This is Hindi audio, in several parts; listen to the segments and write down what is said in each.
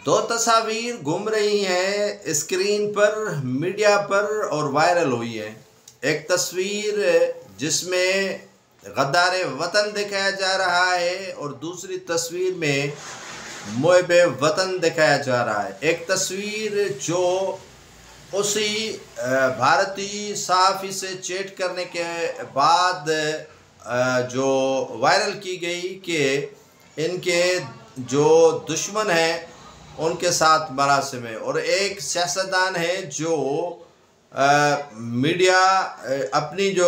दो तस्वीर घूम रही हैं स्क्रीन पर, मीडिया पर और वायरल हुई है। एक तस्वीर जिसमें गद्दार वतन दिखाया जा रहा है और दूसरी तस्वीर में मुहिब वतन दिखाया जा रहा है। एक तस्वीर जो उसी भारतीय सहाफ़ी से चैट करने के बाद जो वायरल की गई कि इनके जो दुश्मन हैं उनके साथ मरासिम है, और एक सियासतदान है जो मीडिया अपनी जो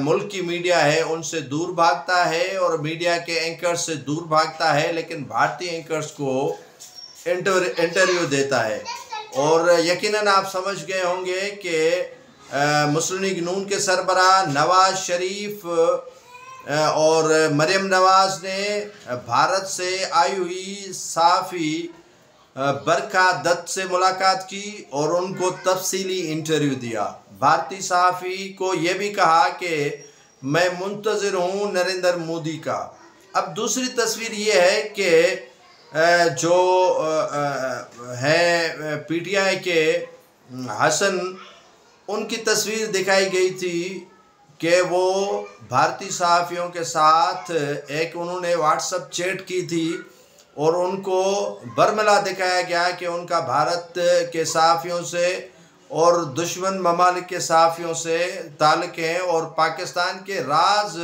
मुल्क की मीडिया है उनसे दूर भागता है और मीडिया के एंकर्स से दूर भागता है, लेकिन भारतीय एंकर्स को इंटरव्यू देता है। और यकीनन आप समझ गए होंगे कि मुस्लिम लीग नून के सरबराह नवाज शरीफ और मरियम नवाज ने भारत से आई हुई सहाफ़ी बरखा दत्त से मुलाकात की और उनको तफसीली इंटरव्यू दिया। भारतीय सहाफ़ी को ये भी कहा कि मैं मुंतज़िर हूँ नरेंद्र मोदी का। अब दूसरी तस्वीर ये है कि जो है पीटीआई के हसन, उनकी तस्वीर दिखाई गई थी कि वो भारतीय सहाफ़ियों के साथ एक उन्होंने व्हाट्सएप चैट की थी और उनको बरमला दिखाया गया कि उनका भारत के सहाफ़ियों से और दुश्मन ममालिक के सहाफ़ियों से ताल्लुक़ हैं। और पाकिस्तान के राज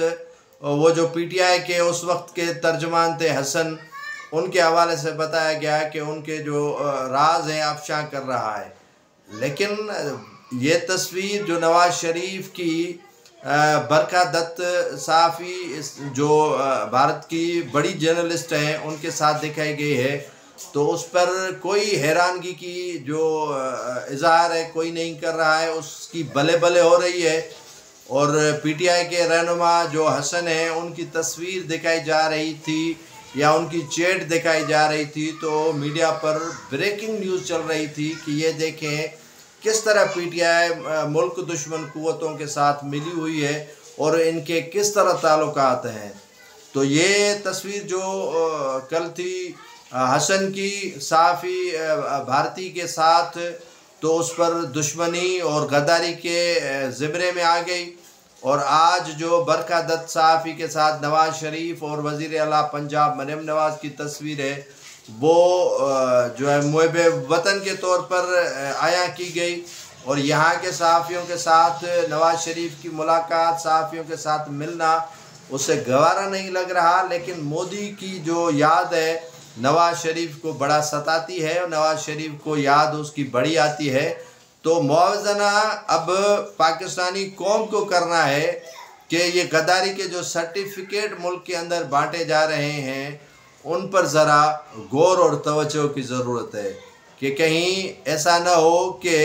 वो जो पीटीआई के उस वक्त के तर्जुमान थे हसन, उनके हवाले से बताया गया कि उनके जो राज हैं अफशा कर रहा है। लेकिन ये तस्वीर जो नवाज शरीफ की बरखा दत्त सहाफ़ी जो भारत की बड़ी जर्नलिस्ट हैं उनके साथ दिखाई गई है, तो उस पर कोई हैरानगी की जो इज़हार है कोई नहीं कर रहा है, उसकी बले बले हो रही है। और पीटीआई के रहनुमा जो हसन हैं उनकी तस्वीर दिखाई जा रही थी या उनकी चैट दिखाई जा रही थी, तो मीडिया पर ब्रेकिंग न्यूज़ चल रही थी कि ये देखें किस तरह पीटीआई मुल्क दुश्मन कुव्वतों के साथ मिली हुई है और इनके किस तरह ताल्लुकात हैं। तो ये तस्वीर जो कल थी हसन की सहाफ़ी भारती के साथ, तो उस पर दुश्मनी और गद्दारी के ज़िम्रे में आ गई। और आज जो बरखा दत्त सहाफ़ी के साथ नवाज शरीफ और वज़ीर आला पंजाब मरियम नवाज की तस्वीर है, वो जो है मुहिब वतन के तौर पर आया की गई। और यहाँ के सहाफ़ियों के साथ नवाज शरीफ की मुलाकात, सहाफ़ियों के साथ मिलना उसे गवारा नहीं लग रहा। लेकिन मोदी की जो याद है नवाज शरीफ को बड़ा सताती है और नवाज शरीफ को याद उसकी बड़ी आती है। तो मुआवजना अब पाकिस्तानी कौम को करना है कि ये गद्दारी के जो सर्टिफिकेट मुल्क के अंदर बांटे जा रहे हैं उन पर ज़रा गौर और तवज्जो की ज़रूरत है कि कहीं ऐसा ना हो कि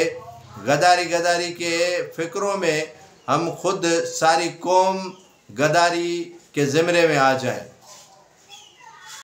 गद्दारी के फ़िक्रों में हम खुद सारी कौम गद्दारी के ज़िम्रे में आ जाएं।